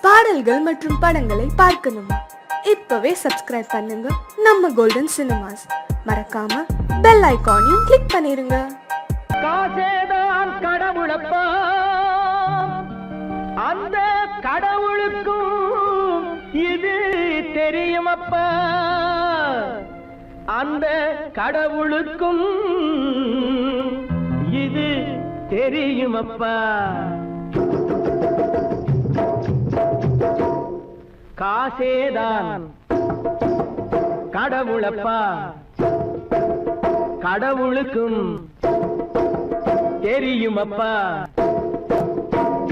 பாடல்கள் மற்றும் படங்களை பார்க்கணுமா? இப்பவே சப்ஸ்கிரைப் பண்ணுங்க நம்ம கோல்டன் சினிமாஸ். மறக்காம பெல் ஐகானையும் கிளிக் பண்ணிருங்க. காசேதான் கடவுளப்பா, அந்த கடவுளுக்கும் இது தெரியுமப்பா, அந்த கடவுளுக்கும் இது தெரியுமப்பா. காசேதான் கடவுளப்பா, கடவுளுக்கும் தெரியுமப்பா.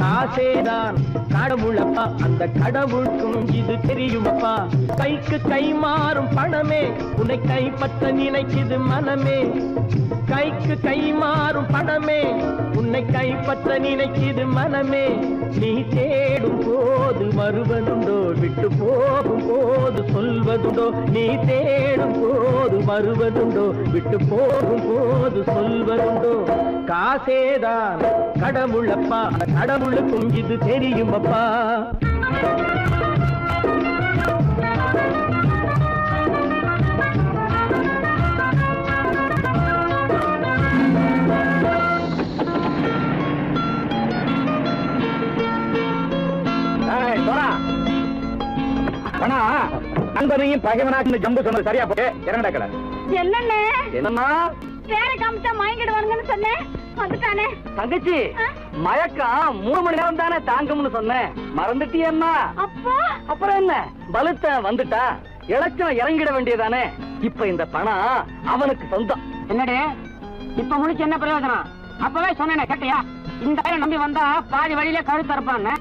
காசேதான் கடவுளப்பா, அந்த கடவுளுக்கும் இது தெரியுமப்பா. கைக்கு கை மாறும் பணமே உன்னை கைப்பற்ற நினைக்குது மனமே. கைக்கு கை மாறும் பணமே உன்னை கைப்பற்ற நினைக்குது மனமே. நீ தேடும் போது வருவதுண்டோ, விட்டு போகும் போது சொல்வதுண்டோ. நீ தேடும் போது வருவதுண்டோ, விட்டு போகும் போது சொல்வதுண்டோ. காசேதான் கடவுளப்பா, கடவுளுக்கும் இது தெரியுமப்பா. நண்பனையும் பகைவனாக்கு ஜம்பு சொன்னது சரியா போட்டு இறங்கடக்கல. என்னண்ணே என்னன்னா பேர காமிச்சா மயங்கிடுவானுங்கன்னு சொன்னேன், வந்துட்டானே. தங்கச்சி மயக்கம் 3 மணி நேரம் தானே தாங்கும்னு சொன்னேன், மறந்துட்டியம்மா? அப்போ அப்புறம் என்ன, பலுத்த வந்துட்டா இலச்சம் இறங்கிட வேண்டியதானே. இப்ப இந்த பணம் அவனுக்கு சொந்தம். என்னடே இப்ப முடிச்சு என்ன பிரயோஜனம்? அப்பவே சொன்னேன் கேட்டியா? இந்த பேரை நம்பி வந்தா பாதி வழியிலே கழுத்து இருப்பான்னு.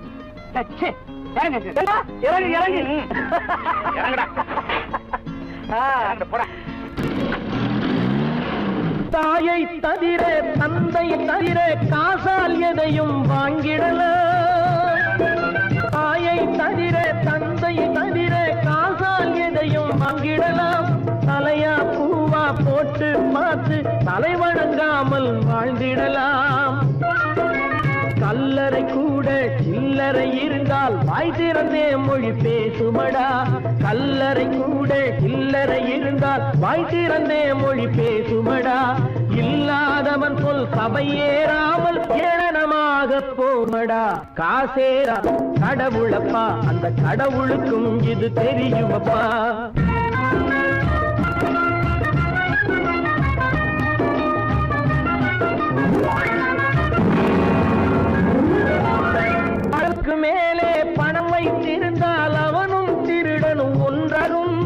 தாயை தவிர தந்தை தவிர காசால் எதையும் வாங்கிடலாம். தாயை தவிர தந்தை தவிர காசால் எதையும் வாங்கிடலாம். தலையா பூவா போட்டு பார்த்து தலை வணங்காமல் வாழ்ந்திடலாம். கல்லறை கூட சில்லறை இருந்தால் வாய் திறந்தே மொழி பேசுமடா. கல்லறை கூட சில்லறை இருந்தால் வாய் திறந்தே மொழி பேசுமடா. இல்லாதவன் சொல் சபையேறாமல் ஏளனமாக போமடா. காசேரா கடவுளப்பா, அந்த கடவுளுக்கும் இது தெரியுமப்பா. அளவுக்கு மேலே பணம் வைத்திருந்தால் அவனும் திருடனும் ஒன்றாகும்.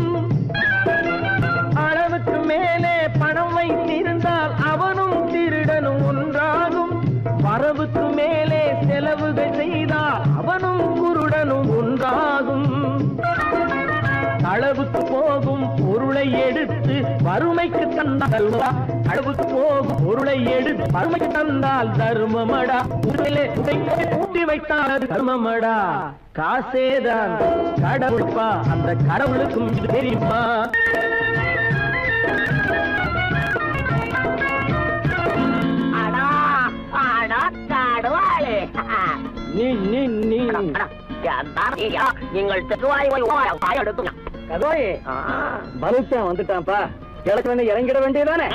அளவுக்கு மேலே பணம் வைத்திருந்தால் அவனும் திருடனும் ஒன்றாகும். வரவுக்கு மேலே செலவுகள் செய்தால் அவனும் குருடனும் ஒன்றாகும். அளவுக்கு போகும் பொருளை எடுத்து வறுமைக்கு தந்தால், அளவுக்கு போகும் பொருளை எடுத்து வறுமைக்கு தந்தால் தர்மமடா. ஊட்டி வைத்தால் தர்மமடா. காசேதான் கடவுள்பா, அந்த கடவுளுக்கும் இது தெரியுமா? நீ நீ நீ வந்துட்டான்ப்பா. கிழக்கு இறங்கிட வேண்டியதானே.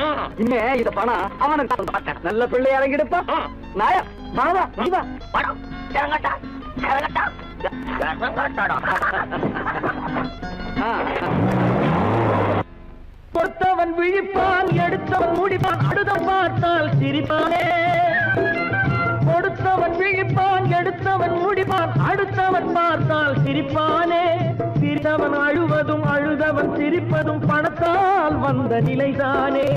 இனிமே இந்த பணம் அவனுக்கு நல்ல பிள்ளை இறங்கிடுப்பா. நாயா பொறுத்தவன் விழிப்பான், எடுத்தவன் முடிப்பான், அடுத்தவன் பார்த்தால் சிரிப்பானே. கொடுத்தவன் விழிப்பான், எடுத்தவன் முடிப்பான், அடுத்தவன் பார்த்தால் சிரிப்பானே. சிரித்தவன் அழுவதும் அழுதவன் சிரிப்பதும் பணத்தால் வந்த நிலைதானே.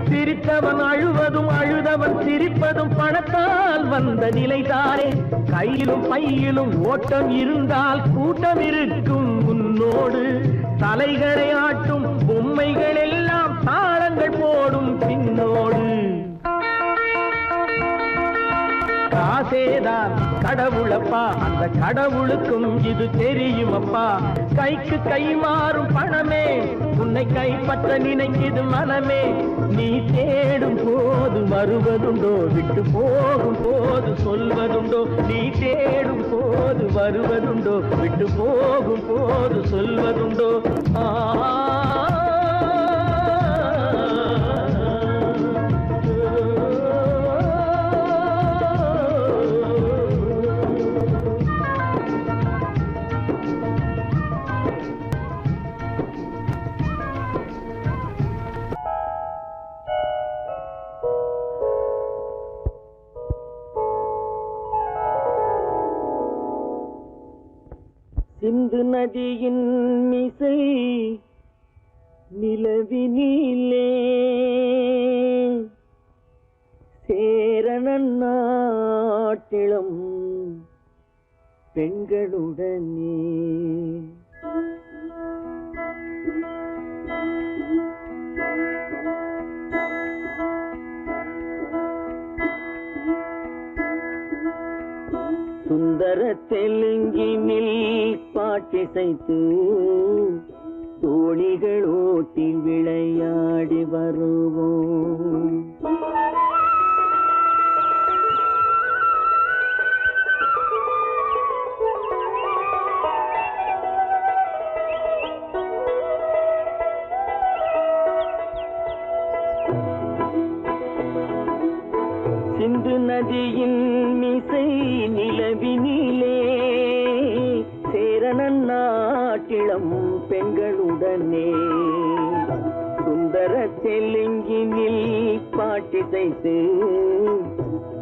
சிரித்தவன் அழுவதும் அழுதவன் சிரிப்பதும் பணத்தால் வந்த நிலைதானே. கையிலும் பையிலும் ஓட்டம் இருந்தால் கூட்டம் இருக்கும் உன்னோடு. தலைகளை ஆட்டும் பொம்மைகள் எல்லாம் தாளங்கள் போடும் பின்னோடு. காசேதான் கடவுளப்பா, அந்த கடவுளுக்கும் இது தெரியுமப்பா. கைக்கு கை மாறும் பணமே உன்னை கைப்பற்ற நினைக்குது மனமே. நீ தேடும் போது வருவதுண்டோ, விட்டு போகும் போது சொல்வதுண்டோ. நீ தேடும் போது வருவதுண்டோ, விட்டு போகும் போது சொல்வதுண்டோ. சிந்து நதியின் மிசை நிலவினிலே சேரணன் நாட்டிளம் பெண்களுடனே. சுந்தர தெலுங்கினில் பாட்டிசைத்து தோணிகள் ஓட்டி விளையாடி வருவோம். சிந்து நதியின் மிசை நிலவினிலே சேரணன் நாட்டிளம் பெண்களுடனே. சுந்தர தெலுங்கினில் பாட்டிசைத்து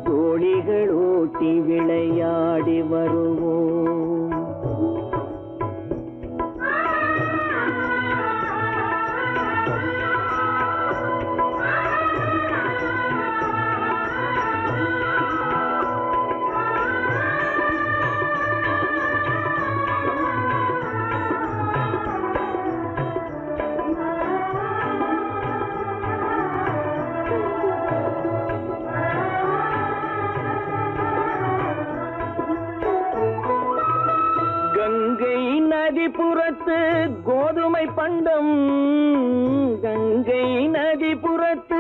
தோணிகள் ஓட்டி விளையாடி வருவோம். கங்கை நதிபுறத்து கோதுமை பண்டம், கங்கை நதிபுறத்து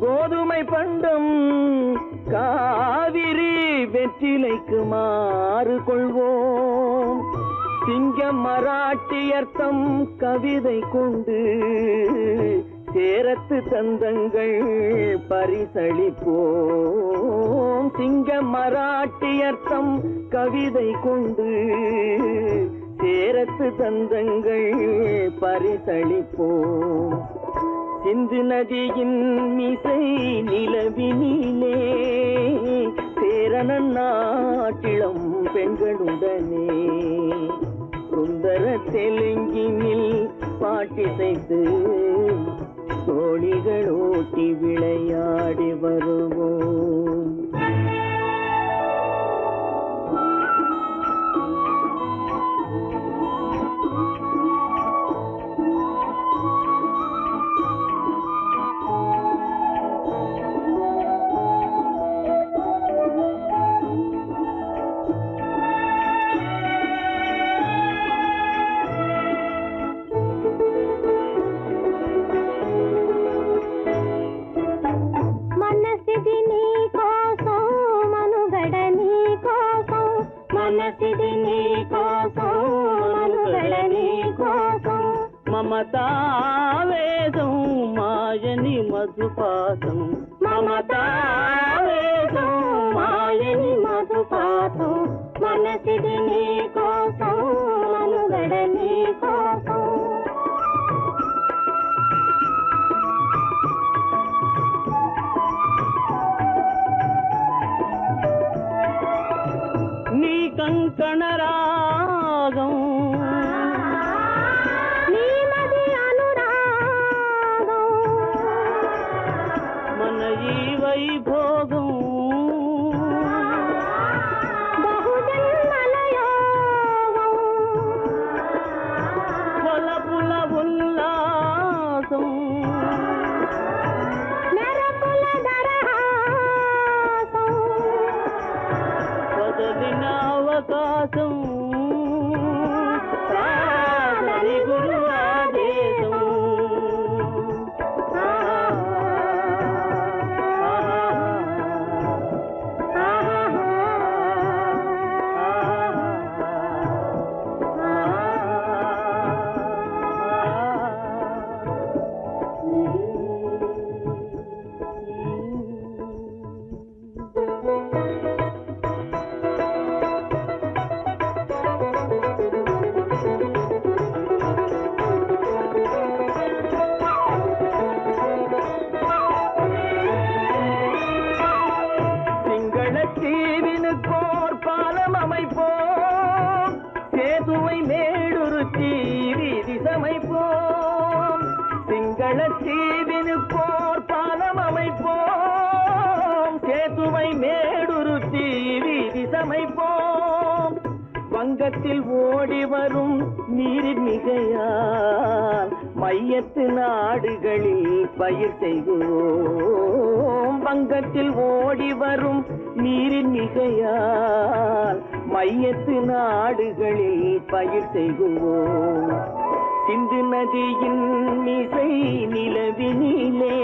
கோதுமை பண்டம், காவிரி வெற்றிலைக்கு மாறு கொள்வோம். சிங்க மராட்டியர்த்தம் கவிதை கொண்டு சேரத்து தந்தங்கள் பரிசளிப்போம். சிங்க மராட்டியர்த்தம் கவிதை கொண்டு சேரத்து தந்தங்கள் பரிசளிப்போம். சிந்து நதியின் மிசை நிலவினிலே சேரணன் நாட்டிளம் பெண்களுடனே. சுந்தர தெலுங்கினில் பாட்டிசைத்து தோணிகள் ஓட்டி விளையாடி வருவோம். మమతావేదం మాయని మధుపాతం, మమతావేదం మాయని మధుపాతం, మనసిది నీ కోసం మనుగడ నీ కోసం. నీ కంకణ రాగం వైభోగం బహుజన్మలయోగం కొలపుల ఉల్లాసం మెరపుల దరహాసం ఆకాశం సరి గురు ఆదేశం தீவினுக்கோர் பாலம் அமைப்போம் சேதுவை மேடுருத்தி வீதி சமைப்போம் சிங்கள தீவினுக்கோர் பாலம் அமைப்போம் சேதுவை மேடுருத்தி வீதி சமைப்போம் வங்கத்தில் ஓடி வரும் நீரின் மிகையால் மையத்து நாடுகளில் பயிர் செய்வோம் வங்கத்தில் ஓடி வரும் நீரின் மிகையால் மையத்து நாடுகளில் பயிர் செய்வோம் சிந்து நதியின் மிசை நிலவினிலே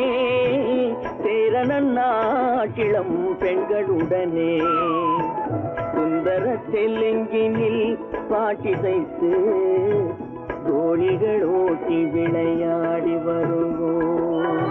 சேரணன் நாட்டிளம் பெண்களுடனே சுந்தர தெலுங்கினில் பாட்டிசைத்து தோழிகள் ஓட்டி விளையாடி வருவோம்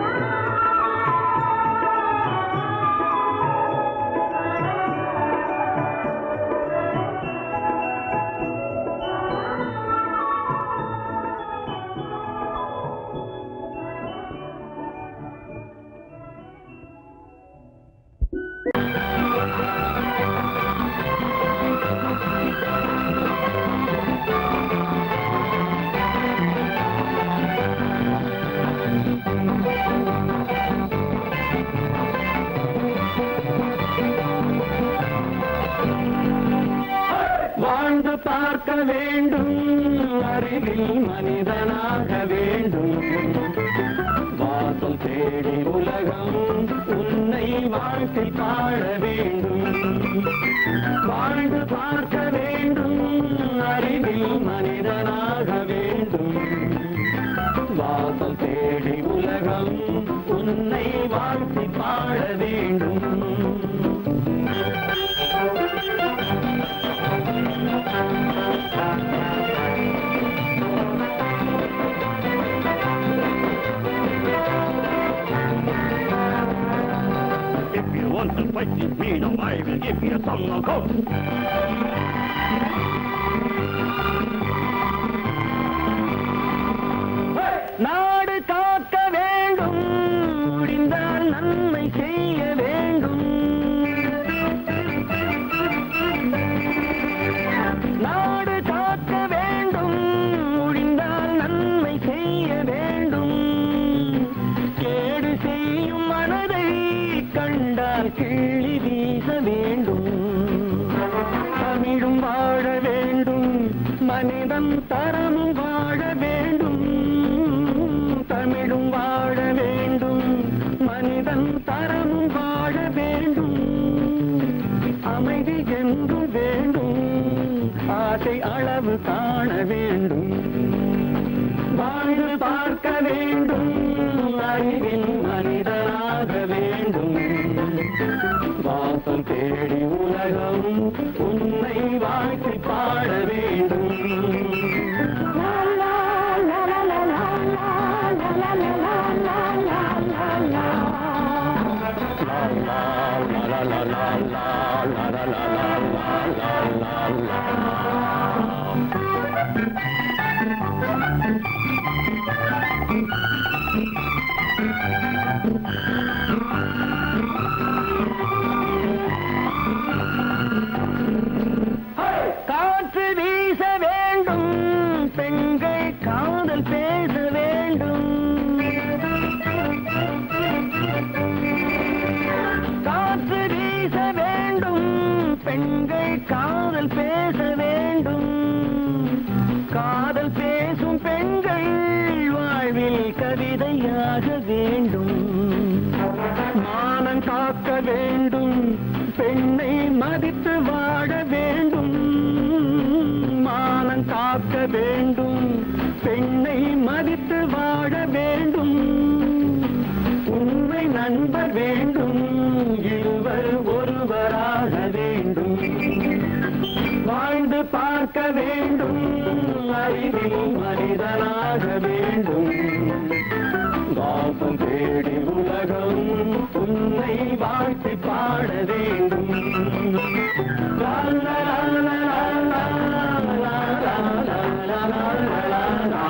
வாழ்ந்து பார்க்க வேண்டும் அறிவில் மனிதனாக வேண்டும் வாசல் தேடி உலகம் உன்னை வாழ்க்கை பாட வேண்டும் வாழ்ந்து பார்க்க வேண்டும் அறிவில் மனிதனாக வேண்டும் வாசல் தேடி உலகம் உன்னை வாழ்க்கை பாட வேண்டும் If you want to fight with me, now I will give you some code. நாடு காக்க வேண்டும் முடிந்தால் நன்மை செய்ய வேண்டும் நாடு காக்க வேண்டும் முடிந்தால் நன்மை செய்ய வேண்டும் கேடு செய்யும் மனதை கண்டால் கிள்ளி வீச வேண்டும் தமிழும் வாழ வேண்டும் மனிதன் தரமும் வாழ வேண்டும் தமிழும் வாழ வேண்டும் மனிதன் தரமும் வாழ வேண்டும் அமைதி என்றும் வேண்டும் ஆசை அளவு காண வேண்டும் வாழ்ந்து பார்க்க வேண்டும் அறிவின் மனிதனாக வேண்டும் வாசல் தேடி உலகம் உன்னை வாழ்க்கை பாட வேண்டும் காற்று வீச வேண்டும் பெண்கள் காதல் பேச வேண்டும் காற்று வீச வேண்டும் பெண்கள் காதல் பேச வேண்டும் காதல் பேசும் பெண்கள் வாழ்வில் கவிதையாக வேண்டும் மானம் காக்க வேண்டும் பெண்ணை மதித்து வாழ வேண்டும் பிறக்க வேண்டும், அறிவில் மனிதனாக வேண்டும். வாசம் தேடி உலகம் உன்னை வாழ்த்தி பாட வேண்டும். லா, லா, லா, லா, லா, லா, லா, லா, லா, லா, லா, லா.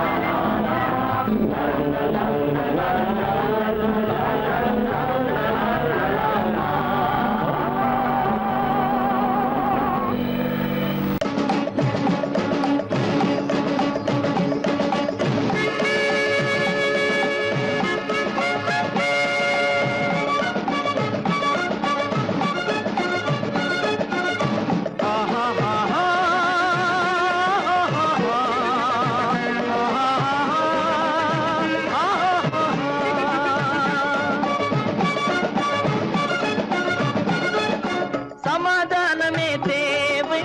சமாதானமே தேவை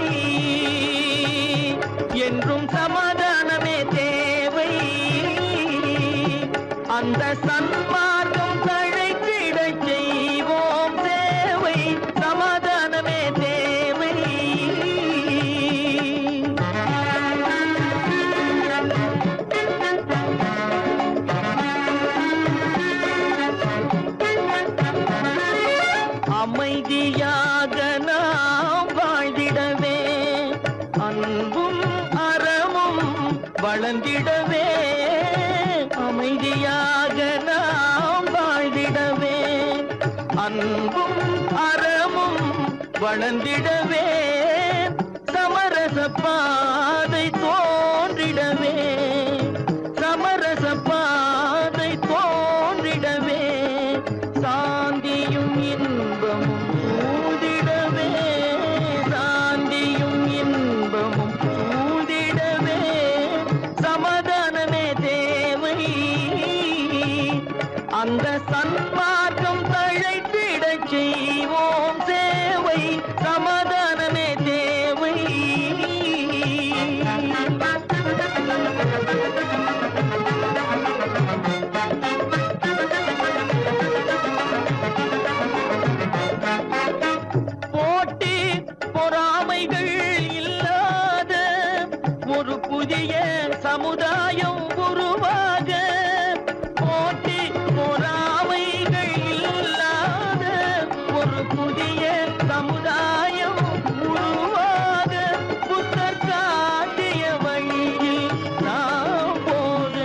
என்றும் சமாதானமே தேவை. அந்த சன்மார்க்கம் தழைத்திடச் செய்வோம் சேவை. சமாதானமே தேவை. அமைதியாக நாம் வாழ்ந்திடவே, அன்பும் அறமும் வளர்ந்திடவே. அமைதியாக நாம் வாழ்ந்திடவே, அன்பும் அறமும் வளர்ந்திடவே. சமரச பாதை தோன்றிடவே, சமரச பாதை தோன்றிடவே. சாந்தியும் இன்பமும் சூழ்ந்திடவே, சாந்தியும் இன்பமும் சூழ்ந்திடவே. சமாதானமே தேவை. அந்த சன்மார்க்கம் தழைத்திடச் செய்வோம் சேவை. சமாதானமே தேவை. போட்டி பொறாமைகள் இல்லாத ஒரு புதிய சமுதாயம் உருவாக. போட்டி பொறாமைகள் இல்லாத ஒரு புதிய சமுதாயம் உருவாக. புத்தர் காட்டிய வழியில் நாம் போக,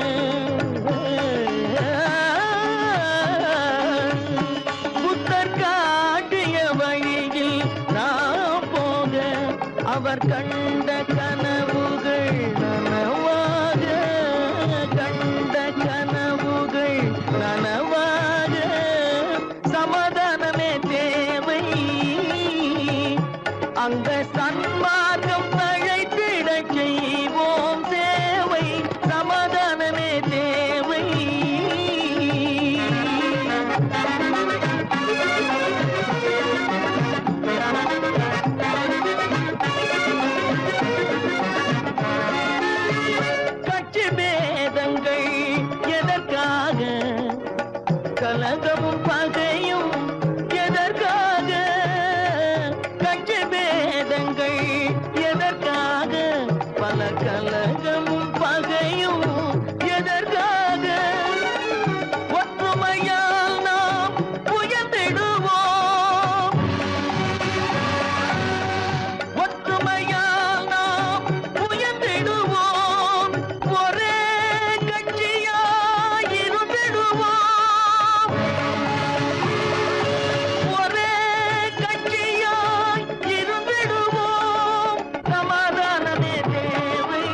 புத்தர் காட்டிய வழியில் நாம் போக. அவர் கண்ட கனவுகள் நனவாக, கண்ட கனவுகள் நனவாக. சமாதானமே தேவை. அந்த சன்மார்க்கம் தழைத்திடச் செய்வோம் சேவை. சமாதானமே தேவை. கட்சி பேதங்கள் எதற்காக, கலகமும் பகையும் எதற்காக. கட்சி பேதங்கள் எதற்காக, பல கலகமும் பகையும் எதற்காக. ஒற்றுமையால் நாம் உயர்ந்திடுவோம், ஒற்றுமையால் நாம் உயர்ந்திடுவோம். ஒரே கட்சியாய் இருந்திடுவோம், ஒரே கட்சியாய் இருந்திடுவோம். சமாதானமே தேவை.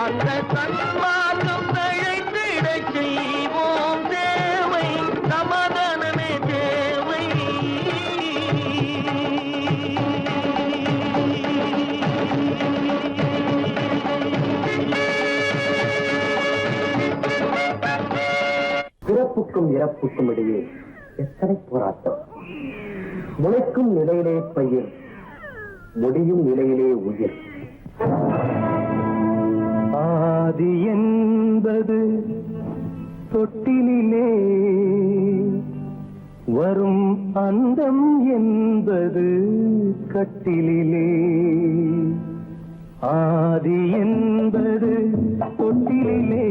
அந்த சன்மார்க்கம் தழைத்திடச் செய்வோம் தேவை. சமாதானமே தேவை. பிறப்புக்கும் இறப்புக்கும் இடையே எத்தனை போராட்டம். முளைக்கும் நிலையிலே பயிர், முடியும் நிலையிலே உயிர். ஆதி என்பது தொட்டிலே, வரும் அந்தம் என்பது கட்டிலிலே, ஆதி என்பது தொட்டிலே,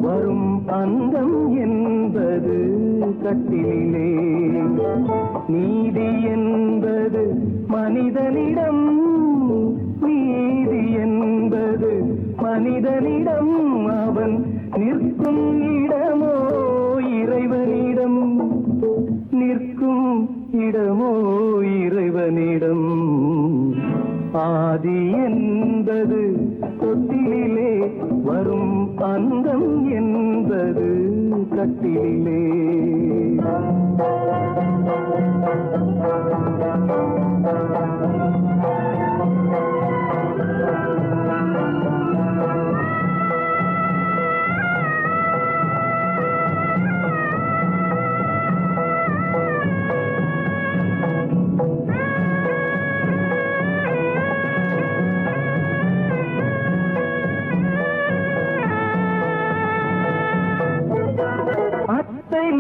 வரும் அந்தம் என்பது கட்டிலே, நீதி என்பது மனிதனிடம், நீதி என்பது மனிதனிடம், அவன் நிற்கும் இடமோ இறைவனிடம், நிற்கும் இடமோ இறைவனிடம், ஆதி என்பது தொட்டிலே, வரும் அந்தம் என்பது கட்டிலே.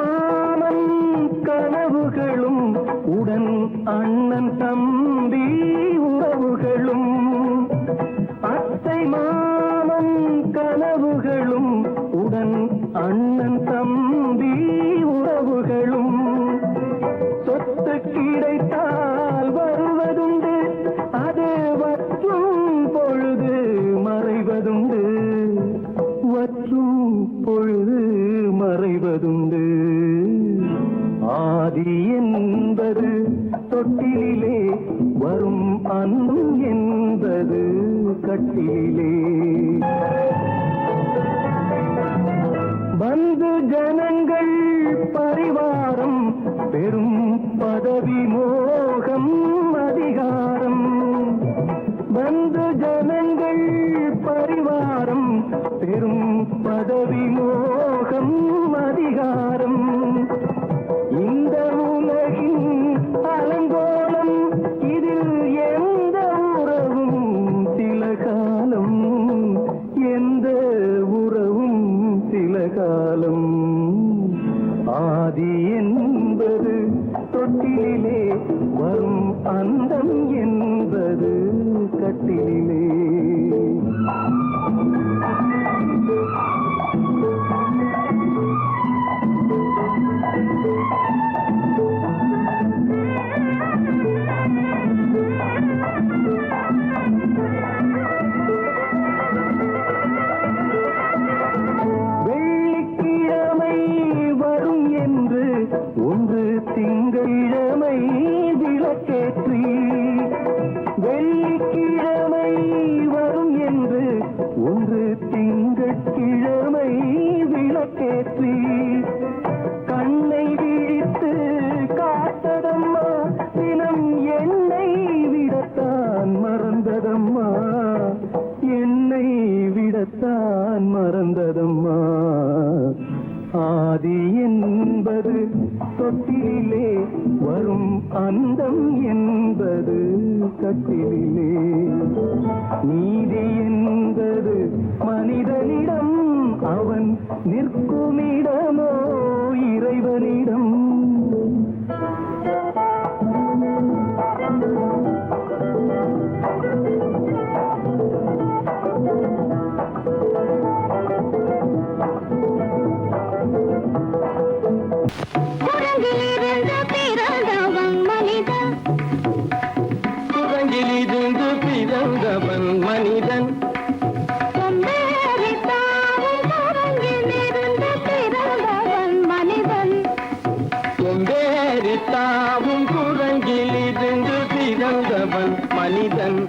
மாமன் கனவுகளும் உடன் அண்ணன் தம்பி உறவுகளும், அத்தை மாமன் கனவுகளும் உடன் அண்ணன் தம்பி உறவுகளும், சொத்து கிடைத்தால் வருவதுண்டு, அது வற்றும் பொழுது மறைவதுண்டு, வற்றும் பொழுது மறைவதுண்டு, ஆதி என்பது தொட்டிலே, வரும் அன்பும் என்பது கட்டிலே. பந்து ஜனங்கள் பரிவாரம் பெரும் பதவி மோகம் அதிகாரம், பந்து ஜனங்கள் பரிவாரம் பெரும் பதவி மோகம் அதிகாரம், இந்த உலகின் அலங்கோலம், இதில் எந்த உறவும் சில காலம், எந்த உறவும் சில காலம், ஆதி என்பது தொட்டிலே, வரும் அந்தம் என்பது கட்டிலே. வெள்ளிக்கிழமை வரும் என்று ஒன்று திங்களிழமை விளக்கேற்றி, வெள்ளிக்கிழமை வரும் என்று ஒன்று திங்கட்கிழமை விளக்கேற்றி, கண்ணை விழித்து காத்ததம்மா தினம் என்னை விடத்தான் மறந்ததம்மா, என்னை விடத்தான் மறந்ததம்மா, ஆதி என்பது தொட்டிலே, வரும் அந்தம் என்பது கட்டிலே, நீதி என்பது மனிதனிடம், அவன் நிற்குமிடமோ இறைவனிடம், குரங்கிலிருந்து பிறந்தவன் மனிதன், கொம்பேறித்தாவும் குரங்கிலிருந்து பிறந்தவன் மனிதன், கொம்பேறித்தாவும் குரங்கிலிருந்து பிறந்தவன் மனிதன்,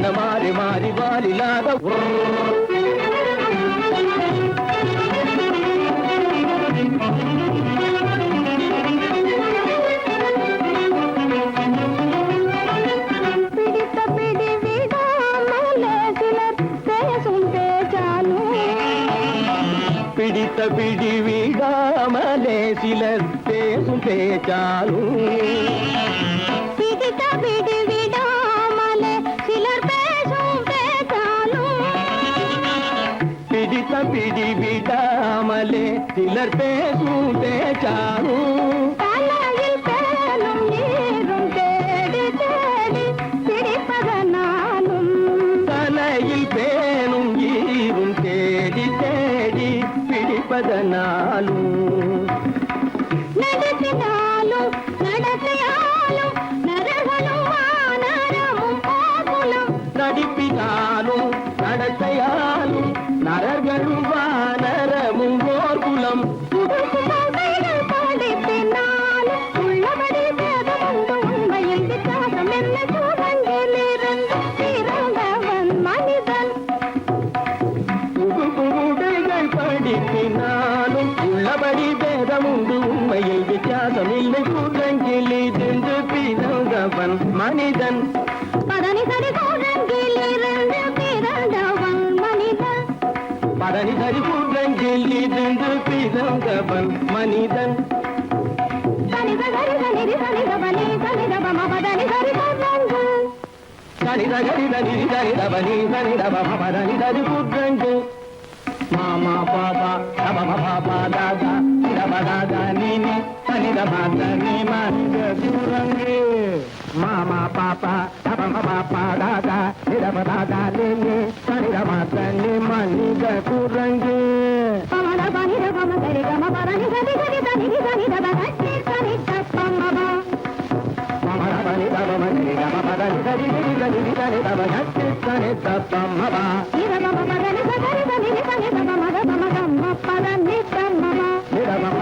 என மாறி மாறி வாலில்லாத பிடித்த பிடி விடாமலே சிலர் பேசும் பேச்சாலும் பிடித்த பிடி விடாமலே சிலர் பேசும் பேச்சாலும் பிடித்த பிடி விடாமலே சிலர் பேசும் பேச்சாலும் தலையில் பேலும் நீரும் தேடி தேடி பிடிப்பதனாலும் தலையில் பேணும் ஈரும் தேடி தேடி பிடிப்பதனாலும் நடத்தினாலும் நடத்தையாலும் நரகளும் வானரமும் கோகுலம் நடிப்பினாலும் நடத்தையாலும் நரர்களும் வானரமும் ஓர்குலம் புதுமைகள் படிப்பினாலும் உள்ளபடி வேதமுண்டு உண்மையில் வித்தியாசம் என்ன சூழங்கிலிருந்து பிறந்தவன் மனிதன் புதுமைகள் படிப்பினாலும் உள்ளபடி வேதமுண்டு உண்மையில் வித்தியாசம் இல்லை கூட்டங்கிலிருந்து பிறந்தவன் மனிதன் பதனி சரி சூழங்கிலிருந்து பிறந்தவன் மனிதன் பதனி சரி கூட்டங்கிலிருந்து பிறந்தவன் மனிதன் சனித சரி சனிதி சனித பலி சனித பம பதனி சரி சூழங்கு சனித கரித நிதி சனித பனி சனித பம பதனி சரி கூட்டங்கு மாமா பாபா தப பாபா தாதா தப தாதா நீனி சனித மாத நீ மனித குரங்கு மாமா பாப்பா தப பாப்பா தாதா தப தாதா நீனி சனித மாத நீ மனித குரங்கு பமத பனித பம சரி கம பதனி சரி சரி சனிதி சனித பகட்டி சனி தப்பமப மமர பனி தப மனி தப பதனி சரி சரி சனி தப கட்டி சனி தப்பமப இத பம பதனி சரி சனிதி சனி தப மத பம கம்ம பதனி தம்மப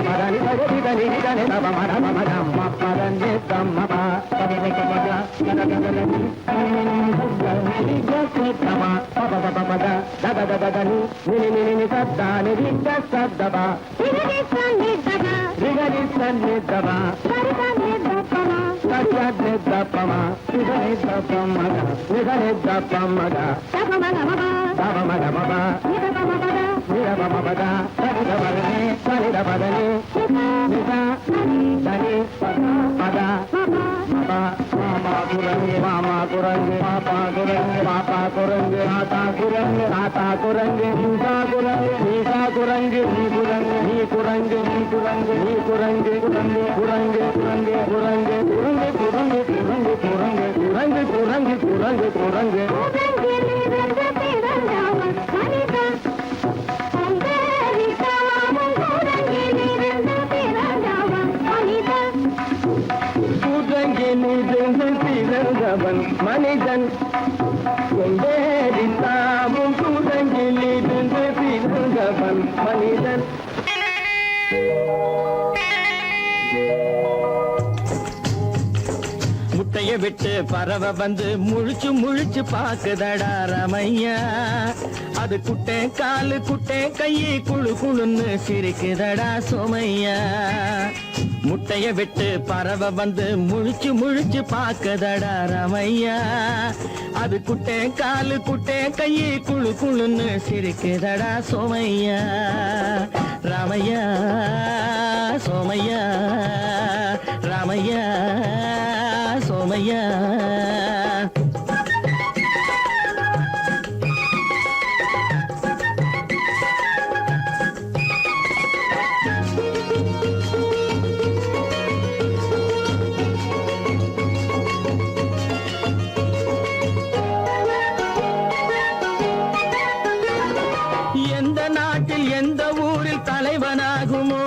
பதனி சரி சனி சனி தப மர பம கம்ம பதனி தம்மப பதனி கமத கனகனனி தம பப பப பத தத தத தனி நினி நினி சத்தானி ரித சத்தப இதி சனி தப ரிகரி சன்னி தப சரி சனி தப்பம சத்யத்னி தப்பம நிதனி தப்பமக நிதனி தப்பமக தபம கமப தப மக மப இத பம பத நிரபம பத சரித பதனி சரித பதனி நித தனி பத மப மாமா குரங்கு மாமா குரங்கு பாப்பா குரங்கு பாப்பா குரங்கு ஆத்தா குரங்கு ஆத்தா குரங்கு நீசா குரங்கு நீசா குரங்கு நீ குரங்கு நீ குரங்கு நீ குரங்கு நீ குரங்கு குரங்கு குரங்கு குரங்கு குரங்கு குரங்கு குரங்கு குரங்கு குரங்கு குரங்கு குரங்கு குரங்கு குரங்கு கூடங்கிலிருந்து பிறந்தவன் மனிதன் அம்பேரிக்காவும் கூடங்கிலிருந்து பிறந்தவன் மனிதன் கூட்டங்கிலிருந்து பிறந்தவன் மனிதன் கொண்டேரித்தாவும் கூட்டங்கிலிருந்து பிறந்தவன் மனிதன் முட்டைய விட்டு பறவை வந்து முழிச்சு முழிச்சு பாக்குதடா ரமையா அது குட்டே காலு குட்டே கையை குழு குழுன்னு சிரிக்குதடா சோமையா முட்டைய விட்டு பறவை வந்து முழிச்சு முழிச்சு பாக்குதடா ரமையா அது குட்டே காலு குட்டே கையை குழு குழுன்னு சிரிக்குதடா சோமையா ராமையா சோமையா ராமையா சோமையா எந்த நாட்டில் எந்த ஊரில் தலைவனாகுமோ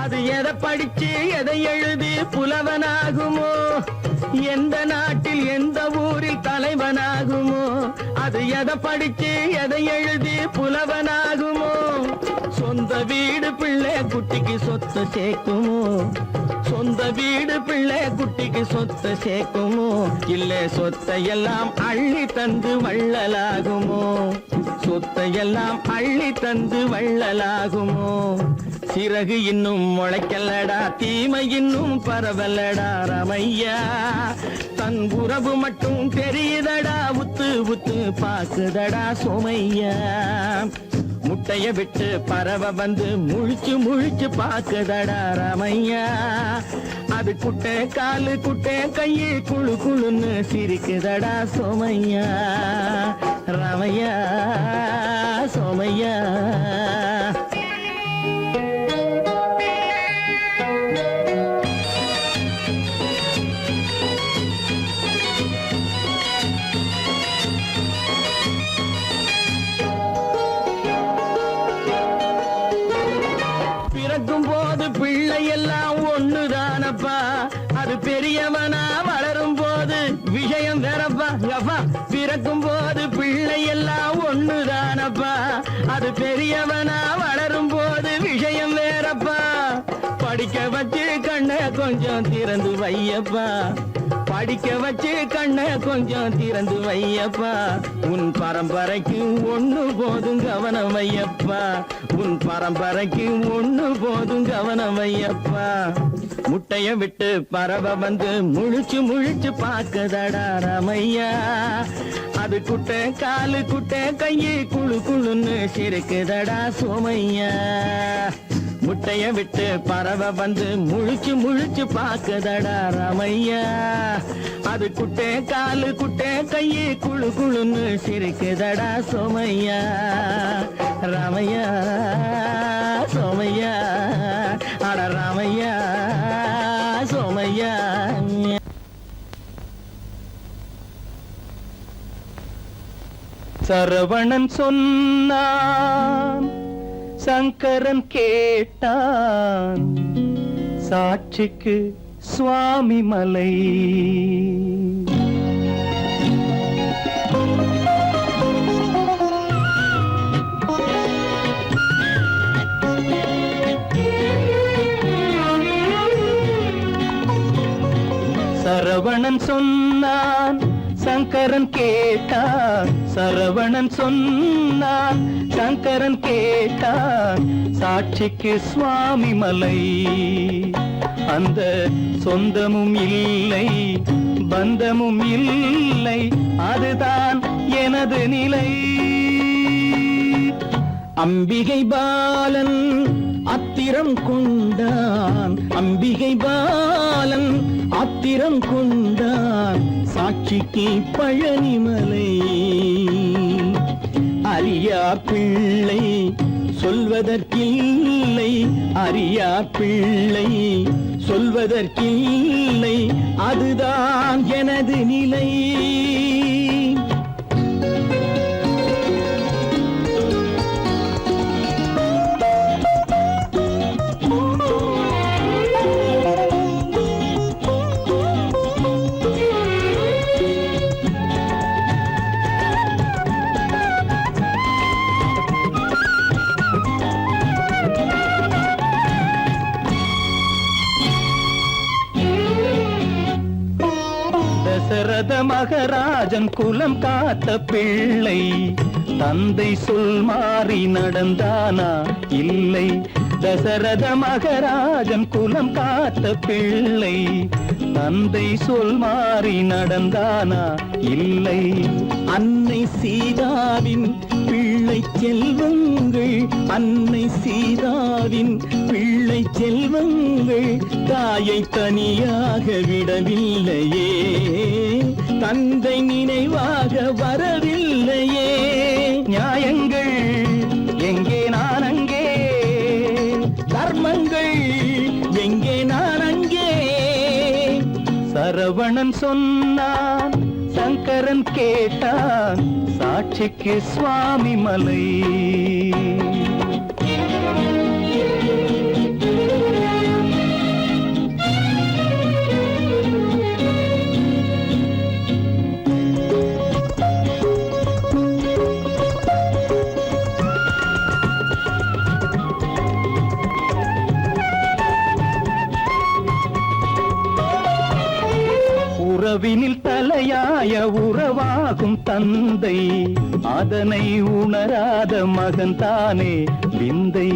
அது எதை படிச்சு எதை எழுதி புலவனாகுமோ எந்த நாட்டில் எந்த ஊரில் தலைவனாகுமோ அது எதை படிச்சு எதை எழுதி புலவனாகுமோ சொந்த சொந்த வீடு பிள்ளை குட்டிக்கு சொத்து சேர்க்குமோ சொந்த வீடு பிள்ளை குட்டிக்கு சொத்து சேர்க்குமோ இல்ல சொத்தையெல்லாம் அள்ளி தந்து வள்ளலாகுமோ சொத்தையெல்லாம் அள்ளி தந்து வள்ளலாகுமோ சிறகு இன்னும் முளைக்கல்லடா தீமை இன்னும் பரவலடா ரமையா தன் உறவு மட்டும் தெரியுதடா உத்து உத்து பாக்குதடா சோமையா முட்டைய விட்டு பறவை வந்து முழிச்சு முழிச்சு பாக்குதடா ரமையா அது குட்டை காலு குட்டை கையை குழு குழுன்னு சிரிக்குதடா சோமையா ரமையா சோமையா பிறக்கும் போது பிள்ளை எல்லாம் ஒண்ணுதானப்பா அது பெரியவனா வளரும் போது விஷயம் வேறப்பா அப்பா பிறக்கும் போது பிள்ளை எல்லாம் ஒண்ணுதானப்பா அது பெரியவனா வளரும் போது விஷயம் வேறப்பா படிக்க வச்சு கண்ணை கொஞ்சம் திறந்து வையப்பா படிக்க வச்சு கண்ணை கொஞ்சம் திறந்து வையப்பா உன் பரம்பரைக்கு ஒண்ணு போதும் கவனம் வையப்பா உன் பரம்பரைக்கு ஒண்ணு போதும் கவனம் வையப்பா முட்டைய விட்டு பறவை வந்து முழிச்சு முழிச்சு பாக்குதடா ரமையா அது குட்டை காலு குட்டை கையை குழு குழுன்னு சிரிக்குதடா சோமையா முட்டைய விட்டு பறவை வந்து முழிச்சு முழிச்சு பாக்குதடா ரமையா அது குட்டை காலு குட்டை கையை குழு குழுன்னு சிரிக்குதடா சோமையா ரமையா சோமையா அட ரமையா சோமையா சரவணன் சொன்னான் சங்கரன் கேட்டான் சாட்சிக்கு சுவாமி மலை சரவணன் சொன்னான் சங்கரன் கேட்டான் சரவணன் சொன்னான் சங்கரன் கேட்டான் சாட்சிக்கு சுவாமி மலை அந்த சொந்தமும் இல்லை பந்தமும் இல்லை அதுதான் எனது நிலை அம்பிகை பாலன் அத்திரம் கொண்டான் அம்பிகை பாலன் ஆத்திரம் கொண்டான் சாட்சிக்கு பழனிமலை அறியா பிள்ளை சொல்வதற்கில்லை அறியா பிள்ளை சொல்வதற்கில்லை அதுதான் எனது நிலை தசரத மகராஜன் குலம் காத்த பிள்ளை தந்தை சொல் மாறி நடந்தானா இல்லை தசரத மகராஜன் குலம் காத்த பிள்ளை தந்தை சொல் மாறி நடந்தானா இல்லை அன்னை சீதாவின் பிள்ளை செல்வங்கள் அன்னை சீதாவின் பிள்ளை செல்வங்கள் தாயை தனியாக விடவில்லையே தந்தை நினைவாக வரவில்லையே நியாயங்கள் எங்கே நான் அங்கே தர்மங்கள் எங்கே நான் அங்கே சரவணன் சொன்னான் சங்கரன் கேட்டான் சாட்சிக்கு சுவாமி மலை உறவினில் தலையாய உறவாகும் தந்தை, அதனை உணராத மகன் தானே விந்தை.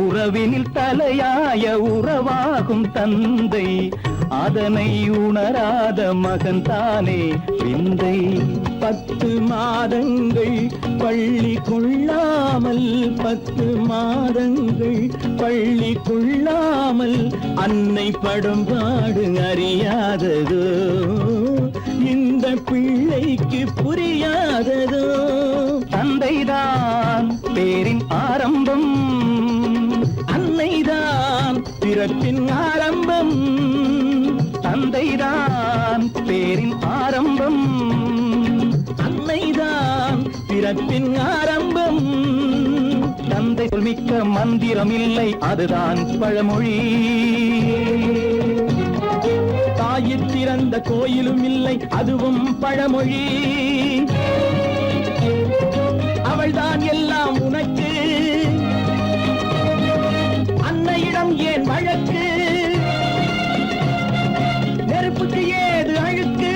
உறவினில் தலையாய உறவாகும் தந்தை, அதனை உணராத மகன் தானே விந்தை. 10 மாதங்கள் பள்ளி கொள்ளாமல், 10 மாதங்கள் பள்ளி கொள்ளாமல் அன்னை படும்பாடு அறியாததோ, இந்த பிள்ளைக்கு புரியாததோ. தந்தைதான் பேரின் ஆரம்பம், அன்னைதான் பிறப்பின் ஆரம்பம். தந்தைதான் பேரின் ஆரம்பம், அன்னைதான் பிறப்பின் ஆரம்பம். தந்தை சொல்மிக்க மந்திரம் இல்லை, அதுதான் பழமொழி. தாயிற் திறந்த கோயிலும் இல்லை, அதுவும் பழமொழி. அவள்தான் எல்லாம் உனக்கு, அன்னையிடம் ஏன் வழக்கு? நெருப்புக்கு ஏது அழுக்கு,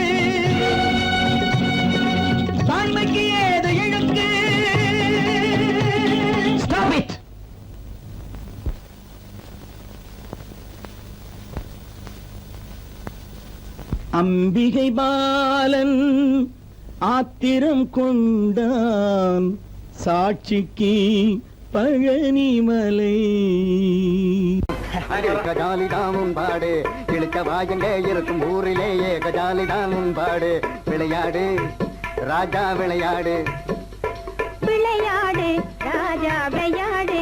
தாய்மைக்கு ஏது இழுக்கு? Stop it! அம்பிகை பாலன் ஆத்திரம் கொண்டான், சாட்சிக்கு பழனிமலை. கஜாலிதான் உன்பாடு, இழுக்க வாயங்க இருக்கும் ஊரிலேயே கஜாலிதான் உன்பாடு. விளையாடு ராஜா விளையாடு, விளையாடு ராஜா விளையாடு,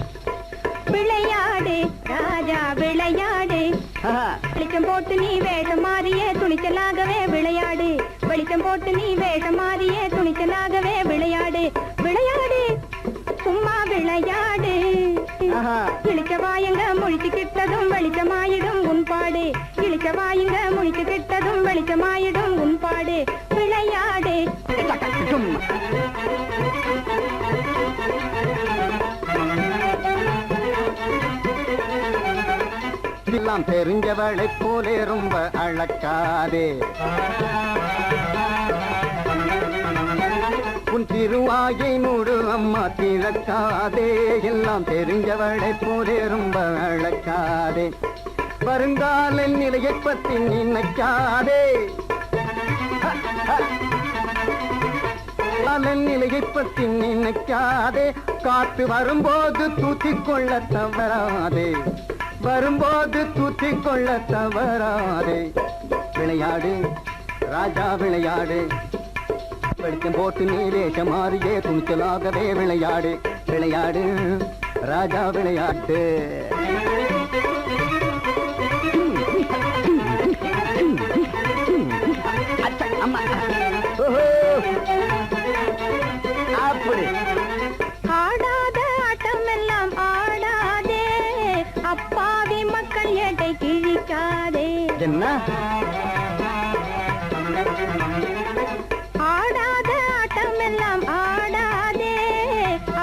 விளையாடு ராஜா விளையாடு. வெளிச்சம் போட்டு நீ வேஷம் மாறியே துணிச்சலாகவே விளையாடு, வெளிச்சம் போட்டு நீ வேஷம் மாறியே துணிச்சலாகவே விளையாடு. விளையாடு சும்மா விளையாடு, இழிச்ச வாயங்க முழிச்சு கிட்டதும் வெளிச்சமாயிடும் உன்பாடு, இழிச்ச வாயங்க முழிச்சு கிட்டதும் வெளிச்சமாயிடும் உன்பாடு. விளையாடு எல்லாம் தெரிஞ்சவளை போலே ரொம்ப அழக்காதே, உன் திருவாயை மூடு அம்மா திறக்காதே. எல்லாம் தெரிஞ்சவளை போலே ரொம்ப அழக்காதே, வருங்கால நிலையை பத்தி நினைக்காதே. நிலையை பத்தி நினைக்காதே, காத்து வரும்போது தூத்திக் கொள்ள தவறாதே, வரும்போது தூத்திக் கொள்ள தவறாதே. விளையாடு ராஜா விளையாடு, வெளிச்சம் போட்டு நீ வேஷம் மாறியே துணிச்சலாகவே விளையாடு. விளையாடு ராஜா விளையாட்டு. அப்படி ஆடாத ஆட்டம் எல்லாம் ஆடாதே, அப்பாவி மக்கள் ஏட்டை கிழிக்காதே. என்ன ஆடாத ஆட்டம் எல்லாம் ஆடாதே,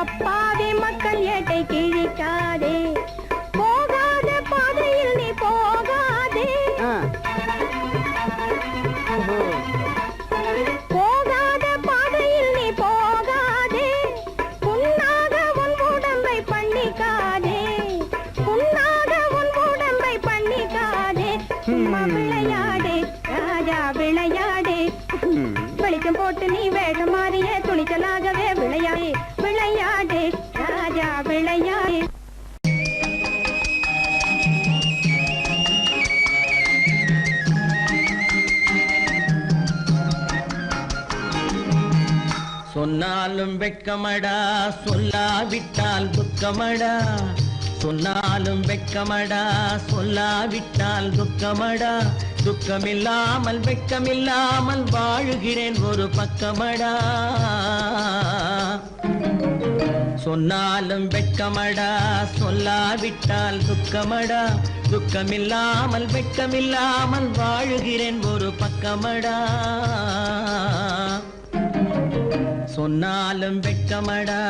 அப்பாவி மக்கள் ஏட்டை கிழிக்காதே. போகாத பாதையில் நீ போகாதே, போகாத பாதையில் நீ போகாதே. புண்ணாக உன் உடம்பை பண்ணிக்காதே, புண்ணாக உன் உடம்பை பண்ணிக்காதே. சும்மா விளையாடு ராஜா விளையாடு, வெளிச்சம் போட்டு நீ வேஷம் மாறிய துணிச்சலாகவே விளையாடு. விளையாடு ராஜா விளையாடு. சொன்னாலும் வெட்கமடா, சொல்லாவிட்டால் துக்கமடா. சொன்னாலும் வெட்கமடா, சொல்லாவிட்டால் துக்கமடா. துக்கமில்லாமல் வெட்கமில்லாமல் வாழுகிறேன் ஒரு பக்கமடா. சொன்னாலும் வெட்கமடா, சொல்லாவிட்டால் துக்கமடா. துக்கமில்லாமல் வெட்கமில்லாமல் வாழுகிறேன் ஒரு பக்கமடா. சொன்னாலும் வெட்கமடா.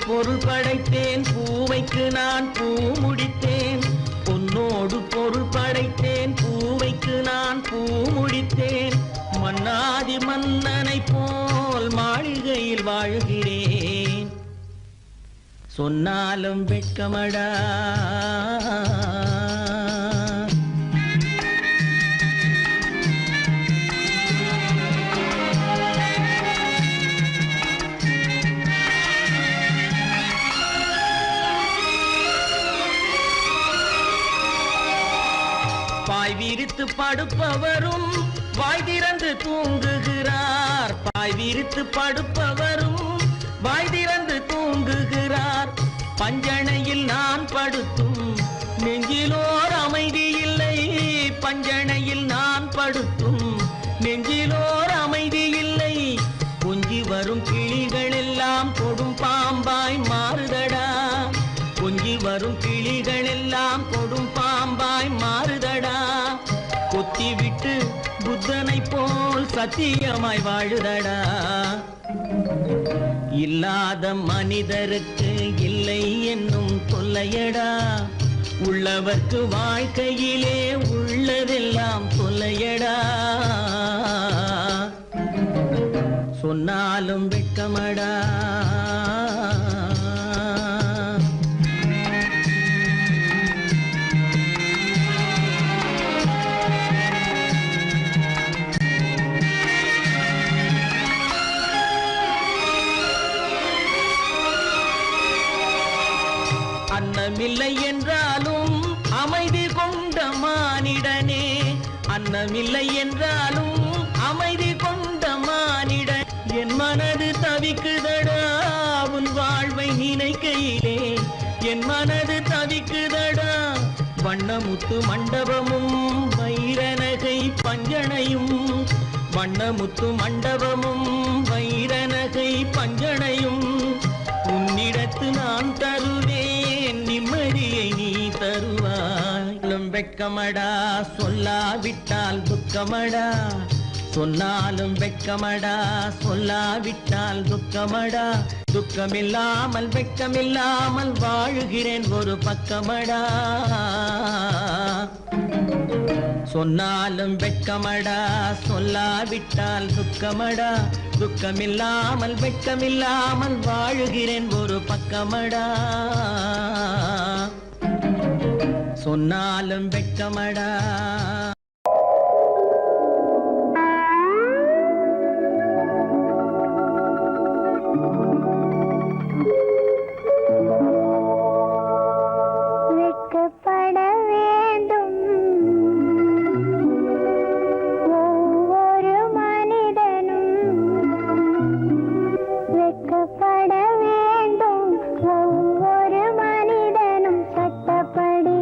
பொருள் படைத்தேன், பூவைக்கு நான் பூ முடித்தேன். பொன்னோடு பொருள் படைத்தேன், பூவைக்கு நான் பூ முடித்தேன். மன்னாதி மன்னனை போல் மாளிகையில் வாழ்கிறேன். சொன்னாலும் வெட்கமடா. பாய் விரித்து படுப்பவரும் வாய் திறந்து தூங்குகிறார். பாய் விரித்து படுப்பவரும் வாய் திறந்து தூங்குகிறார். பஞ்சணையில் நான் படுத்தும் நெஞ்சிலோர் அமைதி இல்லை. பஞ்சணையில் நான் படுத்தும் நெஞ்சிலோர் அமைதி இல்லை. கொஞ்சி வரும் கிளிகள் எல்லாம் கொடும் பாம்பாய் மாறுதடா. கொஞ்சி வரும் கிளிகள் எல்லாம் கொடும் பாம்பாய் மாறுதடா. கொத்தி விட்டு புத்தனை போல் சத்தியமாய் வாழுதடா. இல்லாத மனிதருக்கு இல்லை என்னும் தொல்லையடா. உள்ளவர்க்கு வாழ்க்கையிலே உள்ளதெல்லாம் தொல்லையடா. சொன்னாலும் வெட்கமடா. அன்னமில்லை என்றாலும் அமைதி கொண்ட மானிடனே. அன்னமில்லை என்றாலும் அமைதி கொண்ட மானிடன். என் மனது தவிக்குதடா உன் வாழ்வை நினைக்கையிலே. என் மனது தவிக்குதடா. வண்ணமுத்து மண்டபமும் வைரநகை பஞ்சனையும். வண்ணமுத்து மண்டபமும் வைரநகை பஞ்சனையும். உன்னிடத்து நான் தருவேன், நிம்மதியை நீ தருவாய். வெட்கமடா, சொல்லாவிட்டால் துக்கமடா. சொன்னாலும் வெட்கமடா, சொல்லாவிட்டால் துக்கமடா. துக்கமில்லாமல் வெட்கமில்லாமல் வாழுகிறேன் ஒரு பக்கமடா. சொன்னாலும் வெட்கமடா, சொல்லாவிட்டால் துக்கமடா. துக்கமில்லாமல் வெட்கமில்லாமல் வாழுகிறேன் ஒரு பக்கமடா. சொன்னாலும் வெட்கமடா. வெட்கப்பட வேண்டும் ஒவ்வொரு மனிதனும். வெட்கப்பட வேண்டும் ஒவ்வொரு மனிதனும். சட்டப்படி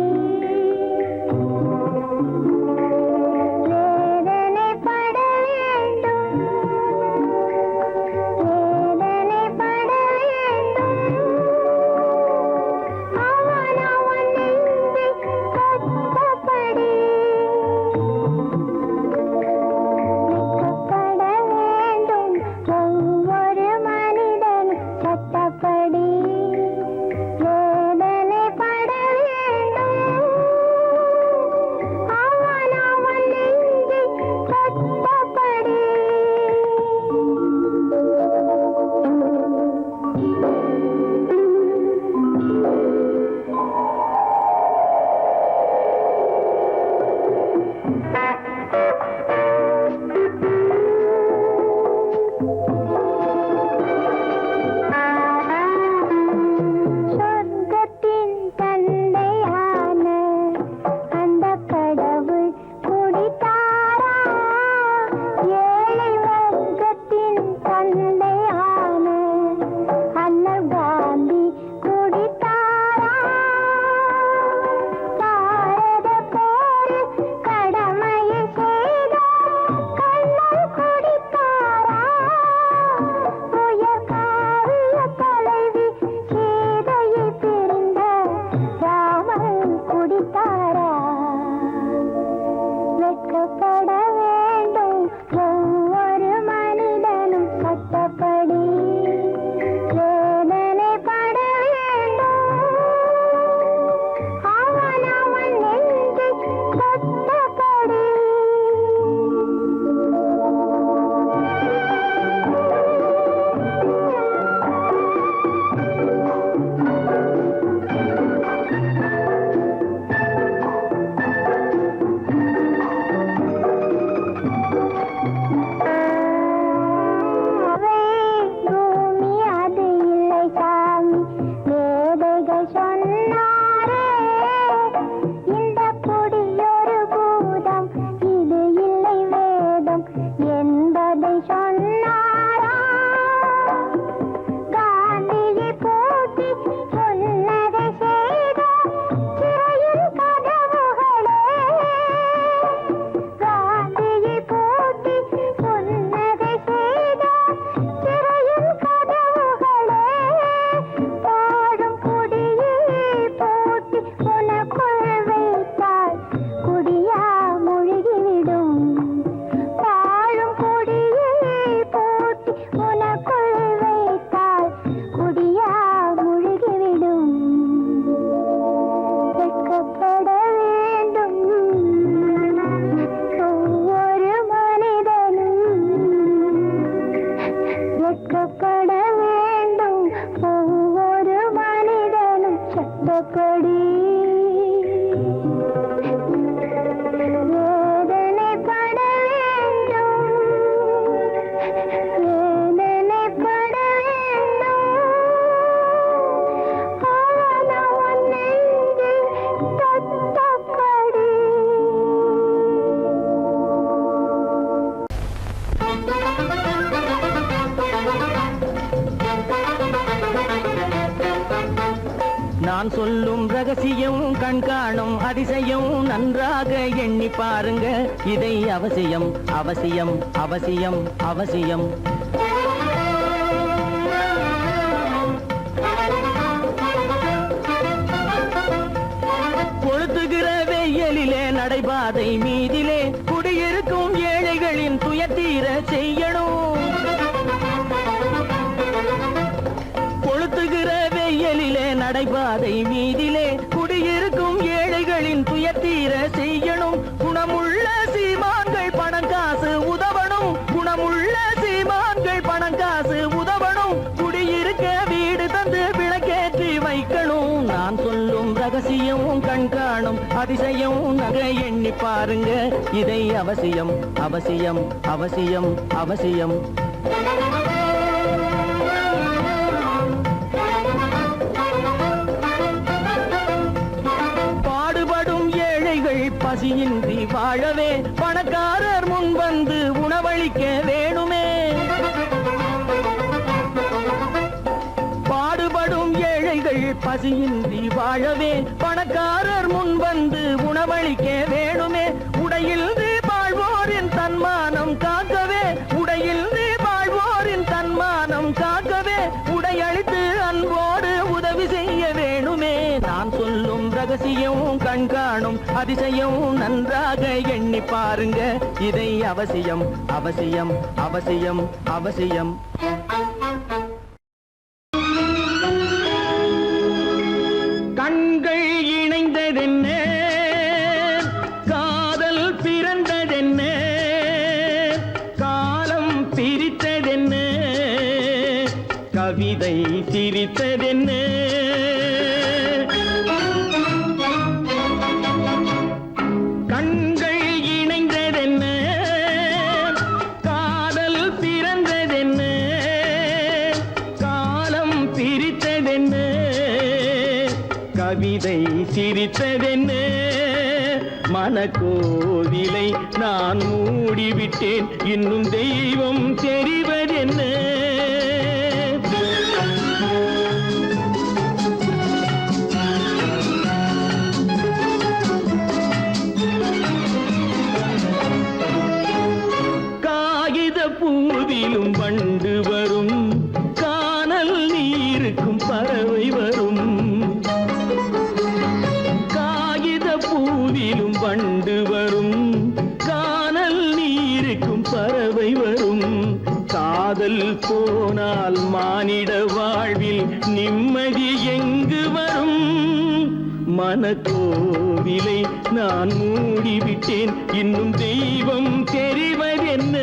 ரகசியம் கண்காணும் அதிசயம் நன்றாக எண்ணி பாருங்க இதை அவசியம் அவசியம் அவசியம் அவசியம் கொளுத்துகிற வெயிலிலே நடைபாதை மீதிலே குடியிருக்கும் ஏழைகளின் துயத்தீர செய்யணும் கொளுத்துகிற வெயிலிலே நடைபாதை மீதிலே குடியிருக்கும் ஏழைகளின் துயத்தீர செய்யணும் குணமுள்ள சீமான்கள் பணம் காசு உதவணும் குணமுள்ள சீமான்கள் பணம் காசு உதவணும் குடியிருக்க வீடு தந்து விளக்கேற்றி வைக்கணும் நான் சொல்லும் ரகசியம் கண்காணும் அதிசயம் நகை எண்ணி பாருங்க இதை அவசியம் அவசியம் அவசியம் அவசியம் பாடுபடும் ஏழைகள் பசியின்றி வாழவே பணக்காரர் முன் வந்து உணவளிக்க வேணுமே பாடுபடும் ஏழைகள் பசியின்றி வாழவே பணக்காரர் முன் வந்து உணவளிக்க வேணுமே உடையில் வாழ்வோரின் தன்மானம் காக்கவே உடையில் வாழ்வோரின் தன்மானம் காக்கவே உடையளித்து அன்போடு உதவி செய்ய வேணுமே நான் சொல்லும் ரகசியம் கண்காணும் அதிசயம் நன்றாக எண்ணி பாருங்க இதை அவசியம் அவசியம் அவசியம் அவசியம் கண்கள் இணைந்ததென்ன காதல் பிறந்ததென்ன காலம் பிரித்ததென்ன கவிதை சிரித்ததென்ன கண்கள் இணைந்ததென்ன காதல் பிறந்ததென்ன காலம் பிரித்ததென்ன கவிதை சிரித்ததென்ன மனக்கோவிலை நான் மூடிவிட்டேன் இன்னும் தெய்வம் தெரிவதென்ன காகித பூவிலும் வண்டு வரும் கானல் நீருக்கும் பறவை வரும் பூவிலும் வண்டு வரும் கானல் நீருக்கும் பறவை வரும் காதல் போனால் மானிட வாழ்வில் நிம்மதி எங்கு வரும் மனக்கோவிலை நான் மூடிவிட்டேன் இன்னும் தெய்வம் தெரிவதென்ன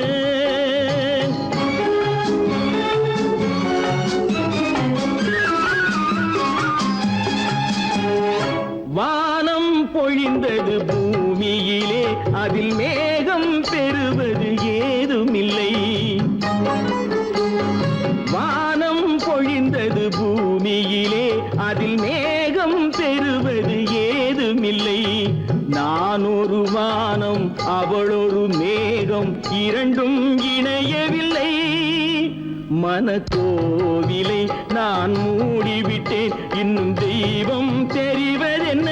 வானம் பொழிந்தது பூமியிலே அதில் மேகம் பெறுவது ஏதுமில்லை வானம் பொழிந்தது பூமியிலே அதில் மேகம் பெறுவது ஏதுமில்லை நான் ஒரு வானம் அவளொரு மேகம் இரண்டும் இணையவில்லை மனக்கோவிலை நான் மூடிவிட்டேன் இன்னும் தெய்வம் தெரிவதென்ன